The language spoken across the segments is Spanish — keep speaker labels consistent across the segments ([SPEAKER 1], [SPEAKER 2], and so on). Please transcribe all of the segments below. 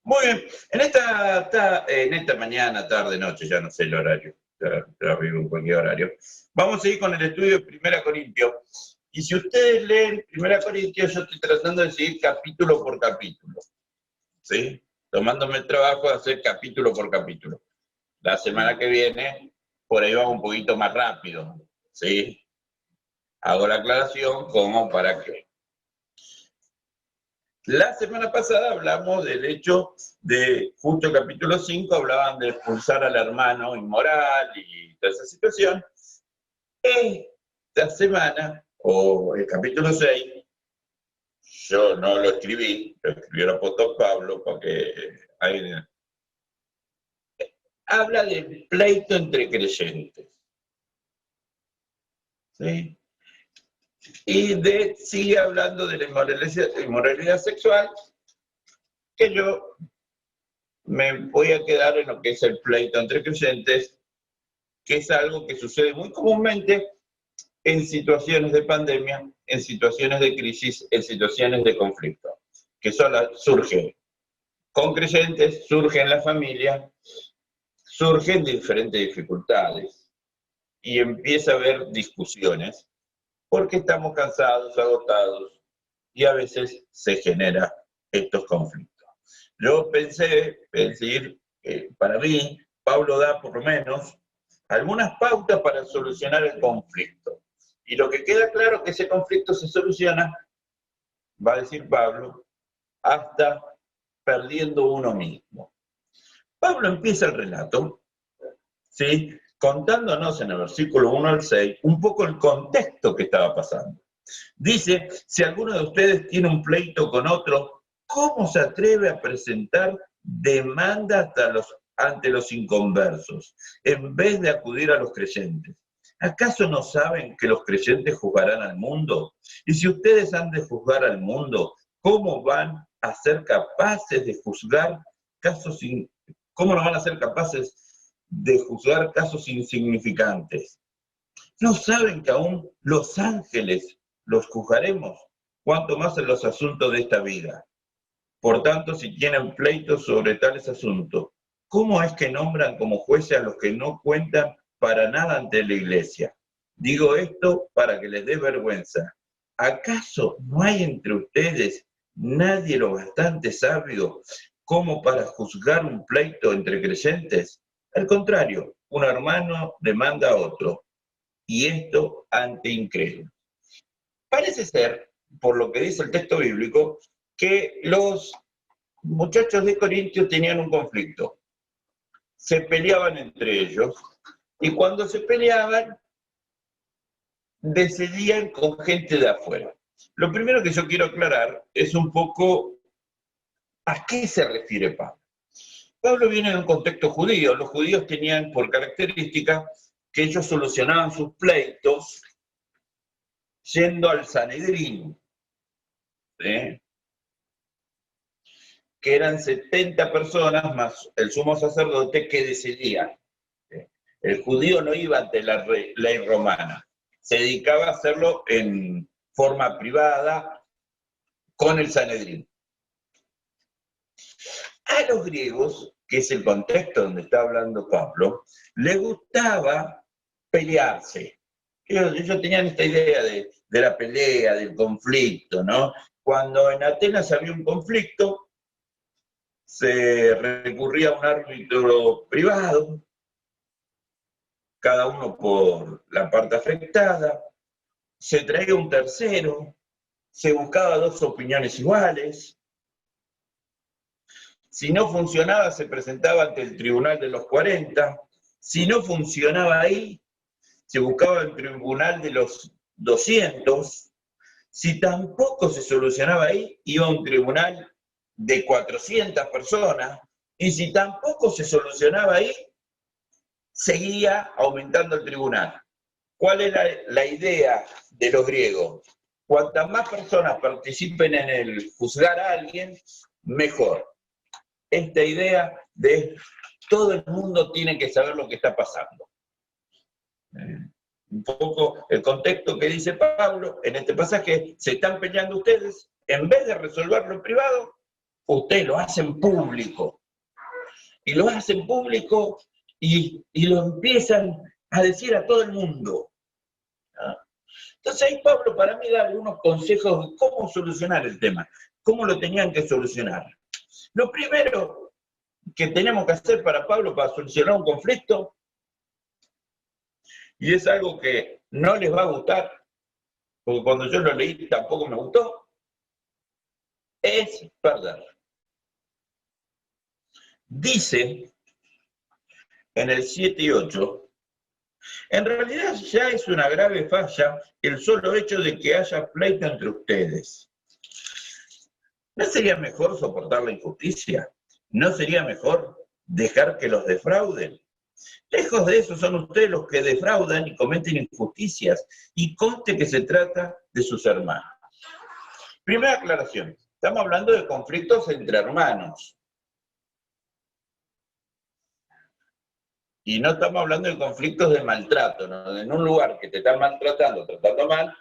[SPEAKER 1] Muy bien, en esta mañana, tarde, noche, ya no sé el horario, ya vivo en cualquier horario, vamos a seguir con el estudio de Primera Corintios. Y si ustedes leen Primera Corintios, yo estoy tratando de seguir capítulo por capítulo, ¿sí? Tomándome el trabajo de hacer capítulo por capítulo. La semana que viene, por ahí vamos un poquito más rápido, ¿sí? Hago la aclaración como para que... La semana pasada hablamos del hecho de, justo el capítulo 5, hablaban de expulsar al hermano inmoral y toda esa situación. Esta semana, o el capítulo 6, yo no lo escribí, lo escribió el apóstol Pablo, porque habla de pleito entre creyentes. ¿Sí? Y sigue hablando de la inmoralidad sexual, que yo me voy a quedar en lo que es el pleito entre creyentes, que es algo que sucede muy comúnmente en situaciones de pandemia, en situaciones de crisis, en situaciones de conflicto, que surge con creyentes, surge en la familia, surgen diferentes dificultades y empieza a haber discusiones porque estamos cansados, agotados y a veces se generan estos conflictos. Yo pensé, es decir, para mí, Pablo da por lo menos algunas pautas para solucionar el conflicto. Y lo que queda claro es que ese conflicto se soluciona, va a decir Pablo, hasta perdiendo uno mismo. Pablo empieza el relato, ¿sí? Contándonos en el versículo 1 al 6 un poco el contexto que estaba pasando. Dice, si alguno de ustedes tiene un pleito con otro, ¿cómo se atreve a presentar demanda ante los inconversos, en vez de acudir a los creyentes? ¿Acaso no saben que los creyentes juzgarán al mundo? Y si ustedes han de juzgar al mundo, ¿cómo van a ser capaces de juzgar casos cómo no van a ser capaces de juzgar casos insignificantes? ¿No saben que aún los ángeles los juzgaremos? Cuanto más en los asuntos de esta vida. Por tanto, si tienen pleitos sobre tales asuntos, ¿cómo es que nombran como jueces a los que no cuentan para nada ante la iglesia? Digo esto para que les dé vergüenza. ¿Acaso no hay entre ustedes nadie lo bastante sabio como para juzgar un pleito entre creyentes? Al contrario, un hermano demanda a otro, y esto ante incrédulos. Parece ser, por lo que dice el texto bíblico, que los muchachos de Corintios tenían un conflicto. Se peleaban entre ellos, y cuando se peleaban, decidían con gente de afuera. Lo primero que yo quiero aclarar es un poco a qué se refiere Pablo. Pablo viene de un contexto judío. Los judíos tenían por característica que ellos solucionaban sus pleitos yendo al Sanedrín, ¿sí? Que eran 70 personas más el sumo sacerdote que decidían. El judío no iba ante la ley romana, se dedicaba a hacerlo en forma privada con el Sanedrín. A los griegos, que es el contexto donde está hablando Pablo, les gustaba pelearse. Ellos tenían esta idea de la pelea, del conflicto, ¿no? Cuando en Atenas había un conflicto, se recurría a un árbitro privado, cada uno por la parte afectada, se traía un tercero, se buscaba dos opiniones iguales. Si no funcionaba, se presentaba ante el tribunal de los 40. Si no funcionaba ahí, se buscaba el tribunal de los 200. Si tampoco se solucionaba ahí, iba a un tribunal de 400 personas. Y si tampoco se solucionaba ahí, seguía aumentando el tribunal. ¿Cuál es la idea de los griegos? Cuantas más personas participen en el juzgar a alguien, mejor. Esta idea de todo el mundo tiene que saber lo que está pasando. Un poco el contexto que dice Pablo en este pasaje, se están peleando ustedes, en vez de resolverlo en privado, Ustedes lo hacen público. Y lo hacen público y lo empiezan a decir a todo el mundo. ¿No? Entonces ahí Pablo para mí da algunos consejos de cómo solucionar el tema, cómo lo tenían que solucionar. Lo primero que tenemos que hacer para Pablo para solucionar un conflicto, y es algo que no les va a gustar, porque cuando yo lo leí tampoco me gustó, es perder. Dice en el 7 y 8, en realidad ya es una grave falla el solo hecho de que haya pleito entre ustedes. ¿No sería mejor soportar la injusticia? ¿No sería mejor dejar que los defrauden? Lejos de eso son ustedes los que defraudan y cometen injusticias, y conste que se trata de sus hermanos. Primera aclaración, estamos hablando de conflictos entre hermanos. Y no estamos hablando de conflictos de maltrato, ¿no? En un lugar que te están maltratando, tratando mal,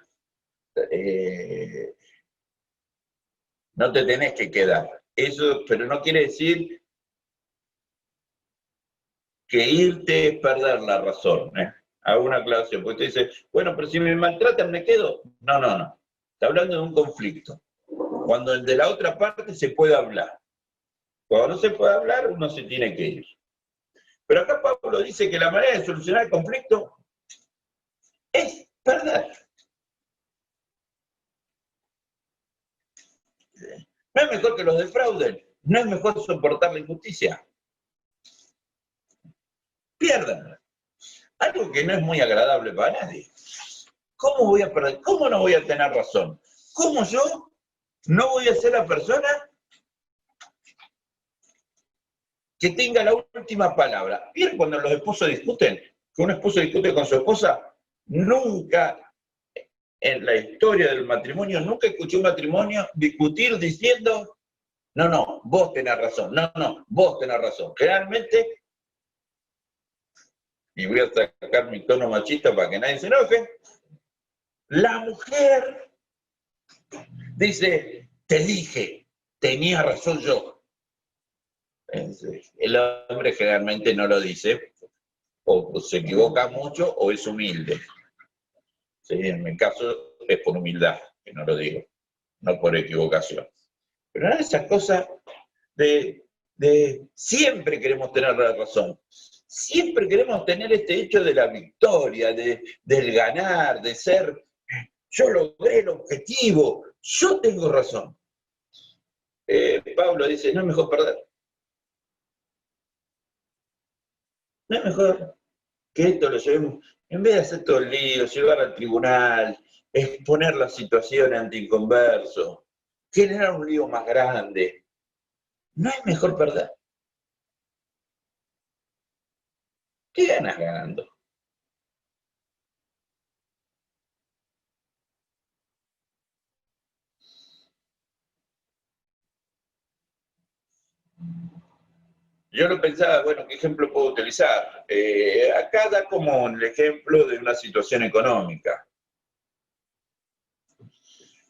[SPEAKER 1] no te tenés que quedar. Eso, pero no quiere decir que irte es perder la razón. Hago una aclaración, porque usted dice, bueno, pero si me maltratan, ¿me quedo? No, no, no. Está hablando de un conflicto. Cuando el de la otra parte se puede hablar. Cuando no se puede hablar, uno se tiene que ir. Pero acá Pablo dice que la manera de solucionar el conflicto es perder. No es mejor que los defrauden, no es mejor soportar la injusticia. Pierdan. Algo que no es muy agradable para nadie. ¿Cómo voy a perder? ¿Cómo no voy a tener razón? ¿Cómo yo no voy a ser la persona que tenga la última palabra? ¿Vieron cuando los esposos discuten? Que un esposo discute con su esposa. Nunca en la historia del matrimonio, nunca escuché un matrimonio discutir diciendo, no, no, vos tenés razón, no, no, vos tenés razón. Generalmente, y voy a sacar mi tono machista para que nadie se enoje, la mujer dice, te dije, tenía razón yo. El hombre generalmente no lo dice, o se equivoca mucho o es humilde. ¿Sí? En mi caso es por humildad que no lo digo, no por equivocación. Pero nada de esas cosas de siempre queremos tener la razón. Siempre queremos tener este hecho de la victoria, del ganar, de ser, yo logré el objetivo, yo tengo razón. Pablo dice, no es mejor perder. No es mejor que esto lo llevemos, en vez de hacer todo el lío, llevar al tribunal, exponer la situación ante inconverso, generar un lío más grande. ¿No es mejor perder? ¿Qué ganas ganando? Yo lo pensaba, bueno, ¿qué ejemplo puedo utilizar? Acá da como el ejemplo de una situación económica.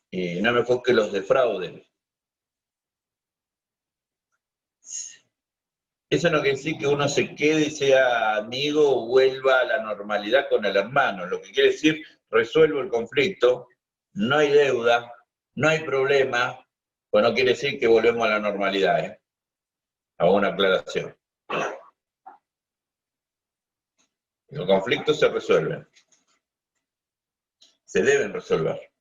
[SPEAKER 1] Y no mejor que los defrauden. Eso no quiere decir que uno se quede y sea amigo o vuelva a la normalidad con el hermano. Lo que quiere decir, resuelvo el conflicto, no hay deuda, no hay problema, pues no quiere decir que volvemos a la normalidad. Hago una aclaración. Los conflictos se resuelven. Se deben resolver.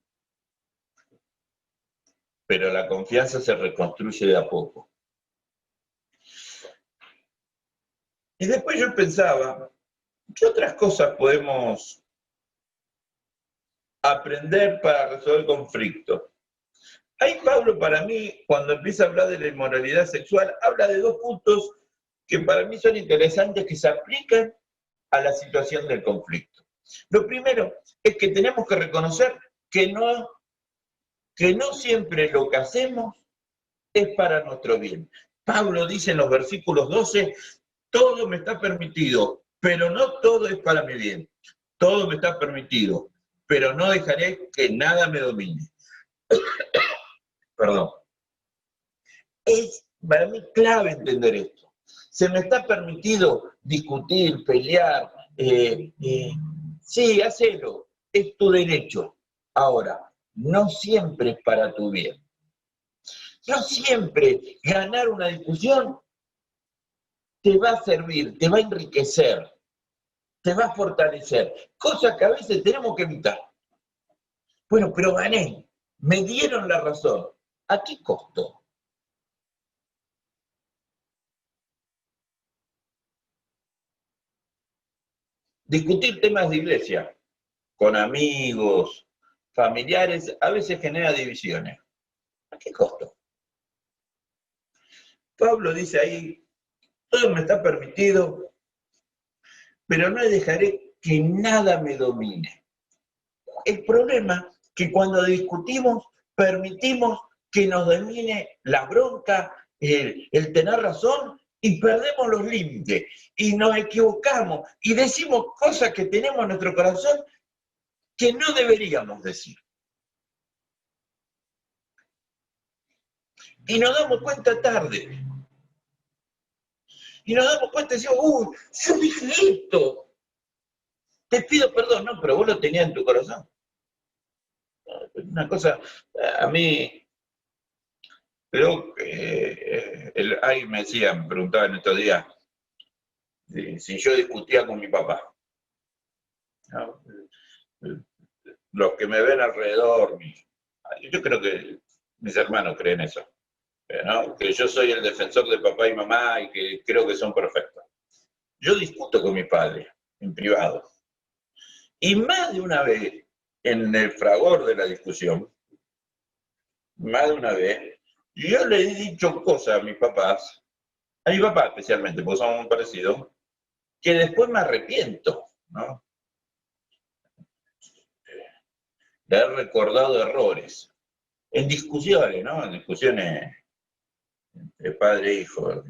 [SPEAKER 1] Pero la confianza se reconstruye de a poco. Y después yo pensaba, ¿qué otras cosas podemos aprender para resolver conflictos? Ahí Pablo, para mí, cuando empieza a hablar de la inmoralidad sexual, habla de dos puntos que para mí son interesantes, que se aplican a la situación del conflicto. Lo primero es que tenemos que reconocer que no siempre lo que hacemos es para nuestro bien. Pablo dice en los versículos 12, todo me está permitido, pero no todo es para mi bien. Todo me está permitido, pero no dejaré que nada me domine. Perdón. Es para mí clave entender esto. Se me está permitido discutir, pelear. Sí, hacelo, es tu derecho. Ahora, no siempre es para tu bien. No siempre ganar una discusión te va a servir, te va a enriquecer, te va a fortalecer. Cosas que a veces tenemos que evitar. Bueno, pero gané, me dieron la razón. ¿A qué costo? Discutir temas de iglesia con amigos, familiares, a veces genera divisiones. ¿A qué costo? Pablo dice ahí, todo me está permitido, pero no dejaré que nada me domine. El problema es que cuando discutimos, permitimos que nos domine la bronca, el tener razón, y perdemos los límites, y nos equivocamos, y decimos cosas que tenemos en nuestro corazón que no deberíamos decir. Y nos damos cuenta tarde. Y nos damos cuenta y decimos, uy, yo dije esto. Te pido perdón, no, pero vos lo tenías en tu corazón. Una cosa, a mí, creo que, ahí me decían, me preguntaban estos días, si yo discutía con mi papá. ¿No? Los que me ven alrededor, yo creo que mis hermanos creen eso, ¿no? Que yo soy el defensor de papá y mamá y que creo que son perfectos. Yo discuto con mi padre en privado. Y más de una vez, en el fragor de la discusión, más de una vez, yo le he dicho cosas a mi papá especialmente, porque somos muy parecidos, que después me arrepiento, ¿no? De haber recordado errores. En discusiones, ¿no? En discusiones entre padre e hijo,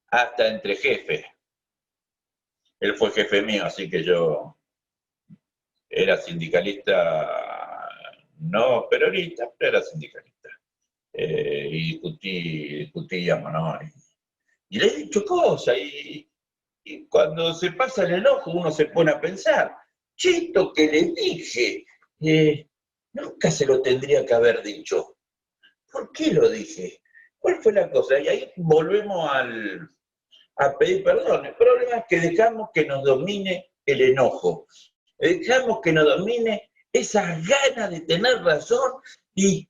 [SPEAKER 1] hasta entre jefes. Él fue jefe mío, así que yo era sindicalista, no peronista, pero era sindicalista. Y discutíamos, ¿no? Y le he dicho cosas, y cuando se pasa el enojo uno se pone a pensar, chito que le dije, nunca se lo tendría que haber dicho. ¿Por qué lo dije? ¿Cuál fue la cosa? Y ahí volvemos a pedir perdón. El problema es que dejamos que nos domine el enojo, dejamos que nos domine esas ganas de tener razón y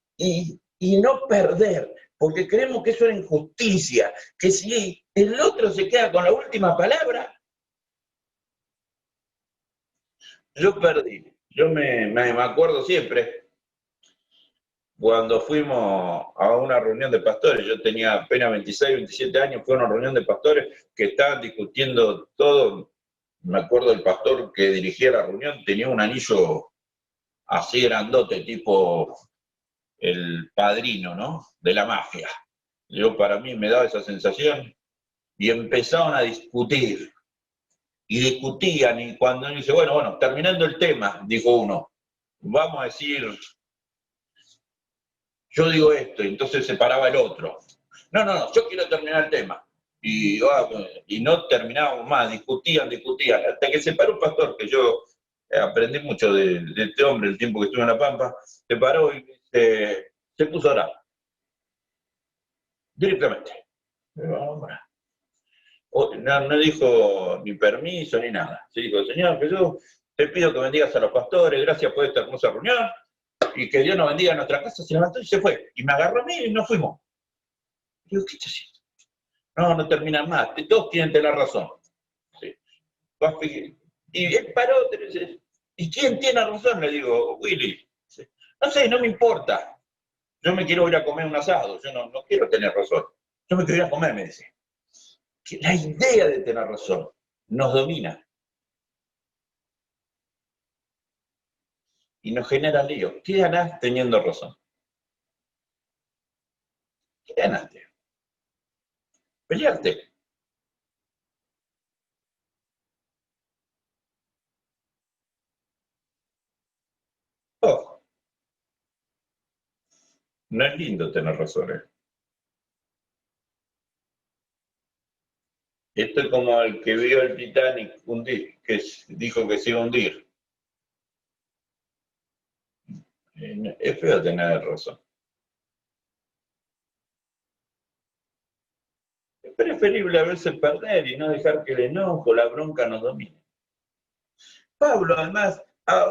[SPEAKER 1] no perder, porque creemos que eso es injusticia, que si el otro se queda con la última palabra, yo perdí. Yo me acuerdo siempre, cuando fuimos a una reunión de pastores, yo tenía apenas 26, 27 años, fue una reunión de pastores que estaban discutiendo todo. Me acuerdo del pastor que dirigía la reunión, tenía un anillo así grandote, tipo el padrino, ¿no? De la mafia. Yo, para mí me daba esa sensación, y empezaron a discutir, y discutían, y cuando uno dice, bueno, terminando el tema, dijo uno, vamos a decir, yo digo esto, y entonces se paraba el otro. No, yo quiero terminar el tema. Y no terminábamos más, discutían, hasta que se paró un pastor, que yo aprendí mucho de este hombre el tiempo que estuve en La Pampa, se paró y se puso a orar, directamente. No dijo ni permiso ni nada. Se dijo, Señor Jesús, te pido que bendigas a los pastores, gracias por esta hermosa reunión, y que Dios nos bendiga en nuestra casa. Se levantó y se fue. Y me agarró a mí y nos fuimos. Digo, ¿qué está haciendo? No terminan más, todos tienen que tener razón. Sí. Y él paró, ¿y quién tiene razón? Le digo, Willy. No sé, no me importa. Yo me quiero ir a comer un asado, yo no quiero tener razón. Yo me quiero ir a comer, me dice. Que la idea de tener razón nos domina y nos genera lío. ¿Qué ganás teniendo razón? ¿Qué ganaste? Pelearte. Oh, no es lindo tener razón, ¿eh? Esto es como el que vio el Titanic hundir, que dijo que se iba a hundir. Es feo tener razón. Es preferible a veces perder y no dejar que el enojo, la bronca nos domine. Pablo, además,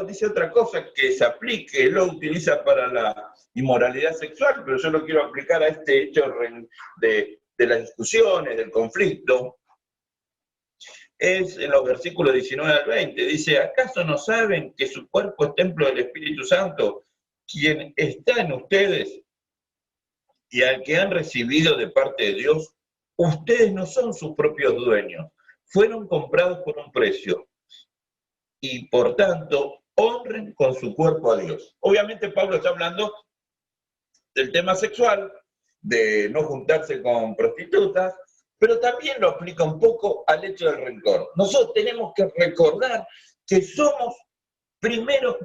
[SPEAKER 1] dice otra cosa que se aplique, él lo utiliza para la inmoralidad sexual, pero yo lo quiero aplicar a este hecho de las discusiones, del conflicto. Es en los versículos 19 al 20, dice, ¿acaso no saben que su cuerpo es templo del Espíritu Santo, quien está en ustedes y al que han recibido de parte de Dios? Ustedes no son sus propios dueños, fueron comprados por un precio y por tanto honren con su cuerpo a Dios. Obviamente Pablo está hablando del tema sexual, de no juntarse con prostitutas, pero también lo aplica un poco al hecho del rencor. Nosotros tenemos que recordar que somos primero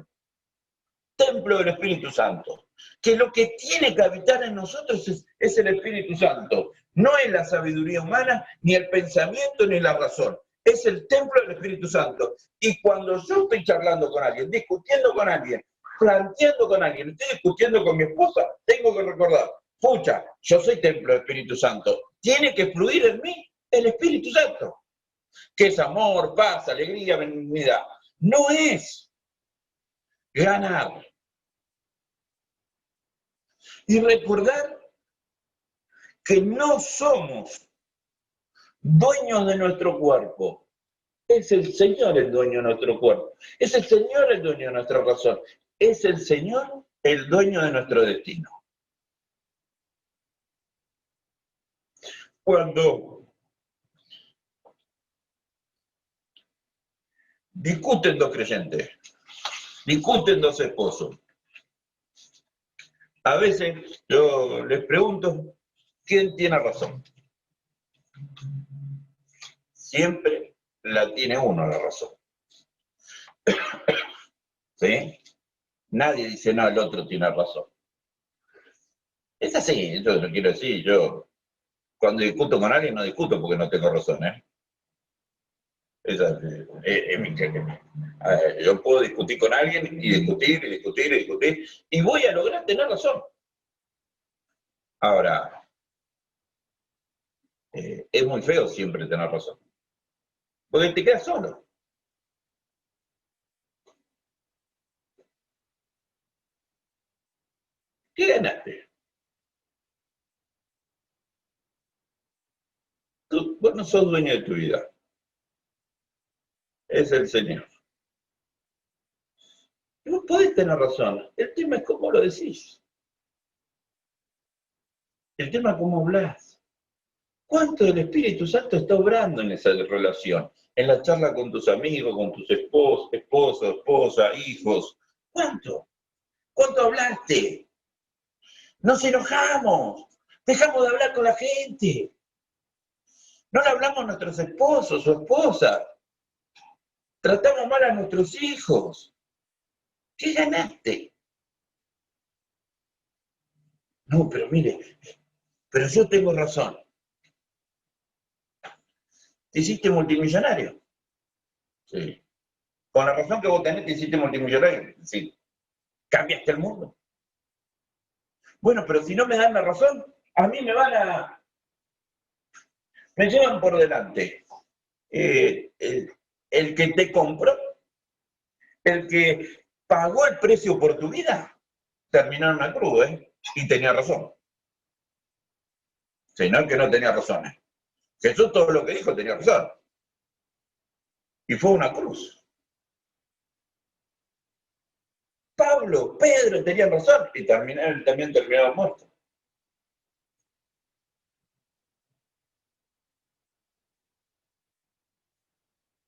[SPEAKER 1] templo del Espíritu Santo, que lo que tiene que habitar en nosotros es el Espíritu Santo, no es la sabiduría humana, ni el pensamiento, ni la razón. Es el templo del Espíritu Santo. Y cuando yo estoy charlando con alguien, discutiendo con alguien, planteando con alguien, estoy discutiendo con mi esposa, tengo que recordar, pucha, yo soy templo del Espíritu Santo. Tiene que fluir en mí el Espíritu Santo, que es amor, paz, alegría, benignidad. No es ganar. Y recordar que no somos dueños de nuestro cuerpo. Es el Señor el dueño de nuestro cuerpo. Es el Señor el dueño de nuestra razón. Es el Señor el dueño de nuestro destino. Cuando discuten dos creyentes, discuten dos esposos, a veces yo les pregunto, ¿quién tiene razón? Siempre la tiene uno la razón. ¿Sí? Nadie dice, no, el otro tiene razón. Es así, yo no quiero decir, yo cuando discuto con alguien no discuto porque no tengo razón, ¿eh? Esa es mi creencia. Yo puedo discutir con alguien y discutir y discutir y discutir y voy a lograr tener razón. Ahora, es muy feo siempre tener razón, porque te quedas solo. ¿Qué ganaste? Vos no sos dueño de tu vida, es el Señor. Y vos podés tener razón, el tema es cómo lo decís. El tema es cómo hablas. ¿Cuánto del Espíritu Santo está obrando en esa relación? En la charla con tus amigos, con tus esposos, esposa, hijos. ¿Cuánto? ¿Cuánto hablaste? Nos enojamos. Dejamos de hablar con la gente. No le hablamos a nuestros esposos o esposas. Tratamos mal a nuestros hijos. ¿Qué ganaste? No, pero mire, pero yo tengo razón. ¿Te hiciste multimillonario? Sí. Con la razón que vos tenés, te hiciste multimillonario. Sí. ¿Cambiaste el mundo? Bueno, pero si no me dan la razón, a mí me llevan por delante. El que te compró, el que pagó el precio por tu vida, terminó en una cruz, ¿eh? Y tenía razón. Si no, el que no tenía razón. Jesús todo lo que dijo tenía razón. Y fue una cruz. Pablo, Pedro tenían razón y también terminaron muertos.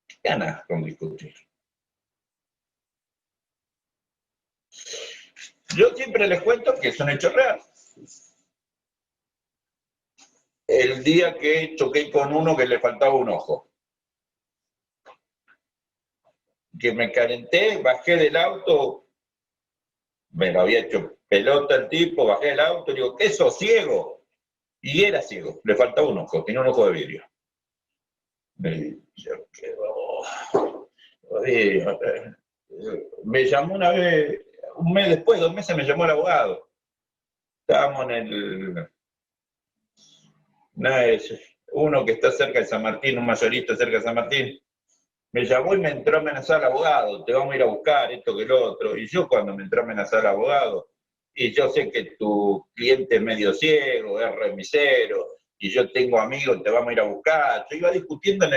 [SPEAKER 1] ¿Qué ganas con discutir? Yo siempre les cuento que es un hecho real. El día que choqué con uno que le faltaba un ojo. Que me calenté, bajé del auto, me lo había hecho pelota el tipo, bajé del auto, digo, ¿qué sos, ciego? Y era ciego, le faltaba un ojo, tenía un ojo de vidrio. Y yo me llamó una vez, un mes después, 2 meses, me llamó el abogado. Estábamos en uno que está cerca de San Martín, un mayorista cerca de San Martín. Me llamó y me entró a amenazar al abogado, te vamos a ir a buscar esto que lo otro. Y yo cuando me entró a amenazar al abogado, y yo sé que tu cliente es medio ciego, es remisero, y yo tengo amigos, te vamos a ir a buscar. Yo iba discutiendo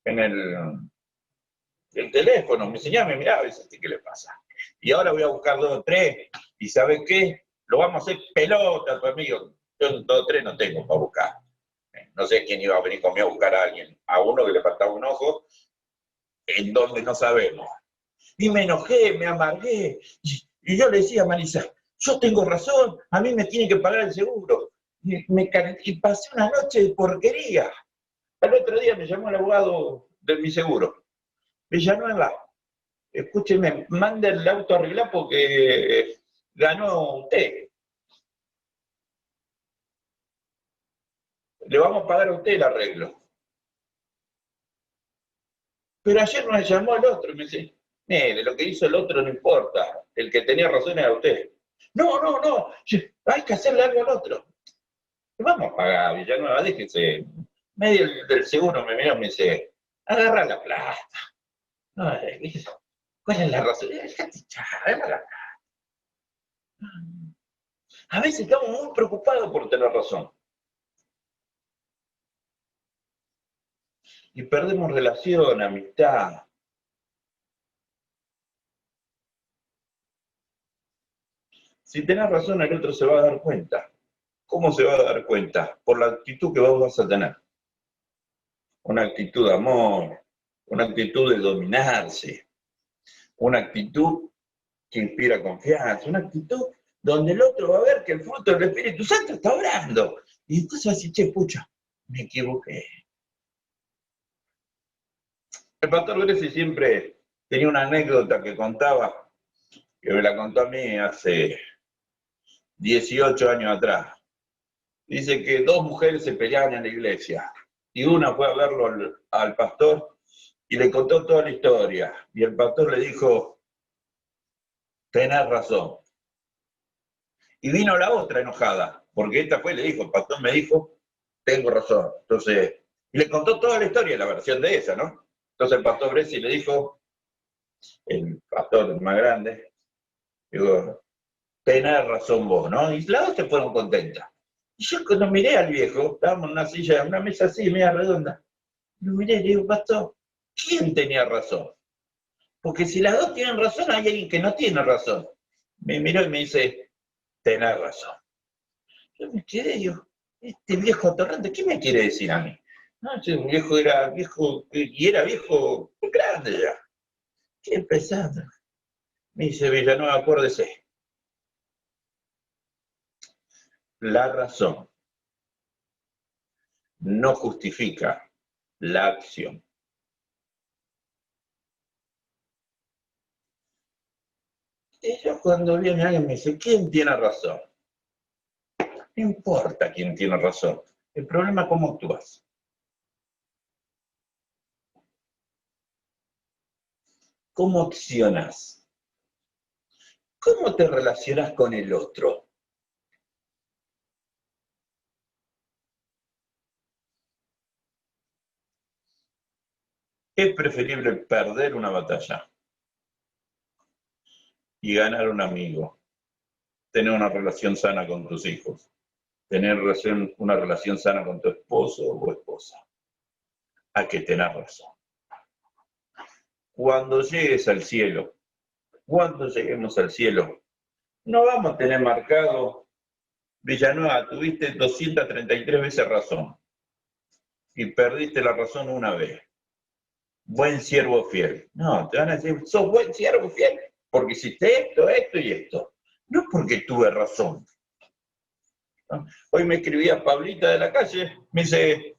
[SPEAKER 1] en el teléfono, me enseñaba, me miraba, y dice, ¿qué le pasa? Y ahora voy a buscar 2 o 3, y ¿sabes qué? Lo vamos a hacer pelota, tu amigo. Yo 2 o 3 no tengo para buscar. No sé quién iba a venir conmigo a buscar a alguien, a uno que le faltaba un ojo, en donde no sabemos. Y me enojé, me amargué, y yo le decía a Marisa, yo tengo razón, a mí me tiene que pagar el seguro. Y pasé una noche de porquería. Al otro día me llamó el abogado de mi seguro. Villanueva, escúcheme, mande el auto a arreglar porque ganó usted. Le vamos a pagar a usted el arreglo. Pero ayer nos llamó el otro y me dice, mire, lo que hizo el otro no importa, el que tenía razón era usted. No, no, no, hay que hacerle algo al otro. Vamos a pagar, Villanueva, déjese. Medio del seguro me miró y me dice, agarra la plata. No, ¿cuál es la razón? Agarra la plata. A veces estamos muy preocupados por tener razón. Y perdemos relación, amistad. Si tenés razón, el otro se va a dar cuenta. ¿Cómo se va a dar cuenta? Por la actitud que vos vas a tener. Una actitud de amor, una actitud de dominarse, una actitud que inspira confianza, una actitud donde el otro va a ver que el fruto del Espíritu Santo está obrando. Y entonces así, che, pucha, me equivoqué. El pastor Greci siempre tenía una anécdota que contaba, que me la contó a mí hace 18 años atrás. Dice que 2 mujeres se peleaban en la iglesia y una fue a verlo al pastor y le contó toda la historia. Y el pastor le dijo, tenés razón. Y vino la otra enojada, porque esta fue y le dijo, el pastor me dijo, tengo razón. Entonces, y le contó toda la historia, la versión de esa, ¿no? Entonces el pastor Greci le dijo, el pastor más grande, digo, tenés razón vos, ¿no? Y las dos se fueron contentas. Y yo cuando miré al viejo, estábamos en una silla, en una mesa así, media redonda, lo miré y le digo, pastor, ¿quién tenía razón? Porque si las dos tienen razón, hay alguien que no tiene razón. Me miró y me dice, tenés razón. Yo me quedé, yo, este viejo atorrante, ¿qué me quiere decir a mí? No, ese viejo era viejo, y era viejo grande ya. Qué pesado. Me dice Villanueva, acuérdese, la razón no justifica la acción. Y yo cuando viene alguien me dice, ¿quién tiene razón? No importa quién tiene razón. El problema es cómo actúas. ¿Cómo accionas? ¿Cómo te relacionas con el otro? Es preferible perder una batalla y ganar un amigo, tener una relación sana con tus hijos, tener una relación sana con tu esposo o esposa, a que tengas razón. Cuando llegues al cielo, cuando lleguemos al cielo, no vamos a tener marcado, Villanueva, tuviste 233 veces razón y perdiste la razón una vez. Buen siervo fiel. No, te van a decir, sos buen siervo fiel porque hiciste esto, esto y esto. No porque tuve razón. ¿No? Hoy me escribía Pablita de la calle, me dice,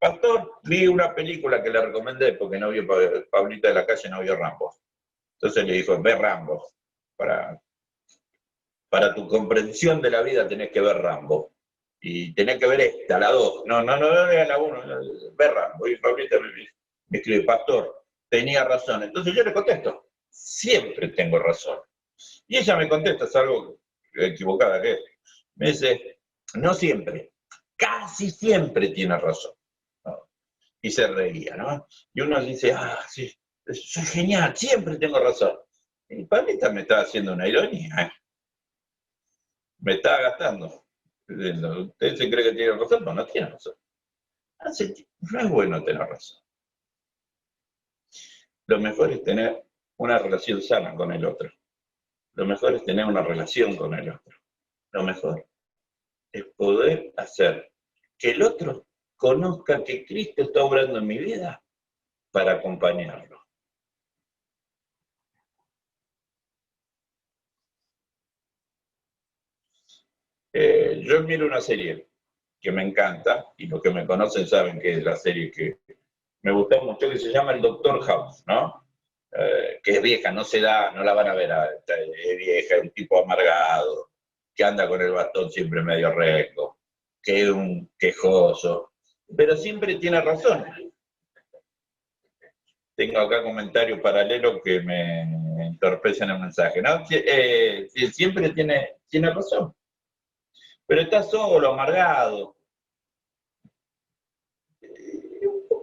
[SPEAKER 1] pastor, vi una película que le recomendé porque no vio Pablita de la calle, no vio Rambo. Entonces le dijo, ve Rambo. Para tu comprensión de la vida tenés que ver Rambo. y tenía que ver esta, la 2. No, era la 1, Berra, hoy Pablita me escribe, pastor, tenía razón. Entonces yo le contesto, siempre tengo razón. Y ella me contesta, es algo equivocada que es. Me dice, no siempre, casi siempre tiene razón. ¿No? Y se reía, ¿no? Y uno dice, sí, soy genial, siempre tengo razón. Y Pablita me está haciendo una ironía, ¿eh? Me está gastando. Usted se cree que tiene razón, no tiene razón. No es bueno tener razón. Lo mejor es tener una relación sana con el otro. Lo mejor es tener una relación con el otro. Lo mejor es poder hacer que el otro conozca que Cristo está obrando en mi vida para acompañarlo. Yo miro una serie que me encanta, y los que me conocen saben que es la serie que me gusta mucho, que se llama El Doctor House, ¿no? Que es vieja, no la van a ver, es vieja, es un tipo amargado, que anda con el bastón siempre medio recto, que es un quejoso, pero siempre tiene razón. Tengo acá comentarios paralelos que me entorpecen el mensaje, ¿no? Siempre tiene razón, pero está solo, amargado.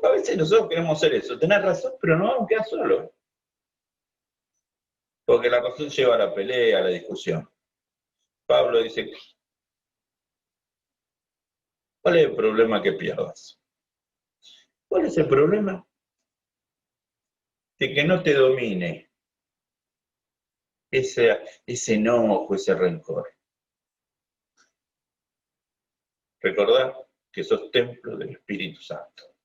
[SPEAKER 1] A veces nosotros queremos hacer eso, tener razón, pero no vamos a quedar solos. Porque la razón lleva a la pelea, a la discusión. Pablo dice, ¿cuál es el problema que pierdas? ¿Cuál es el problema? De que no te domine ese enojo, ese rencor. Recordá que sos templo del Espíritu Santo.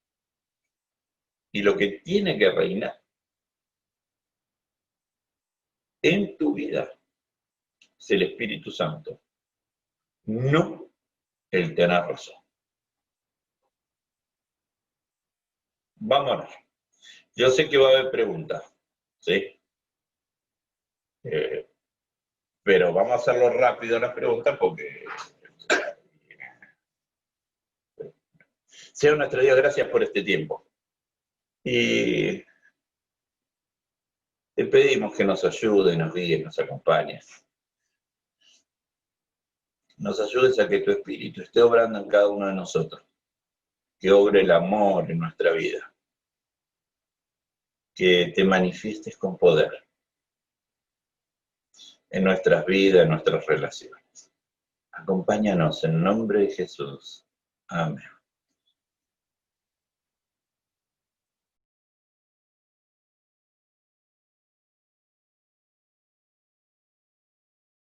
[SPEAKER 1] Y lo que tiene que reinar en tu vida es el Espíritu Santo, no el tener razón. Vamos a ver. Yo sé que va a haber preguntas, ¿sí? Pero vamos a hacerlo rápido las preguntas porque sea nuestro Dios, gracias por este tiempo. Y te pedimos que nos ayude, nos guíe, nos acompañe. Nos ayudes a que tu Espíritu esté obrando en cada uno de nosotros. Que obre el amor en nuestra vida. Que te manifiestes con poder en nuestras vidas, en nuestras relaciones. Acompáñanos en nombre de Jesús. Amén.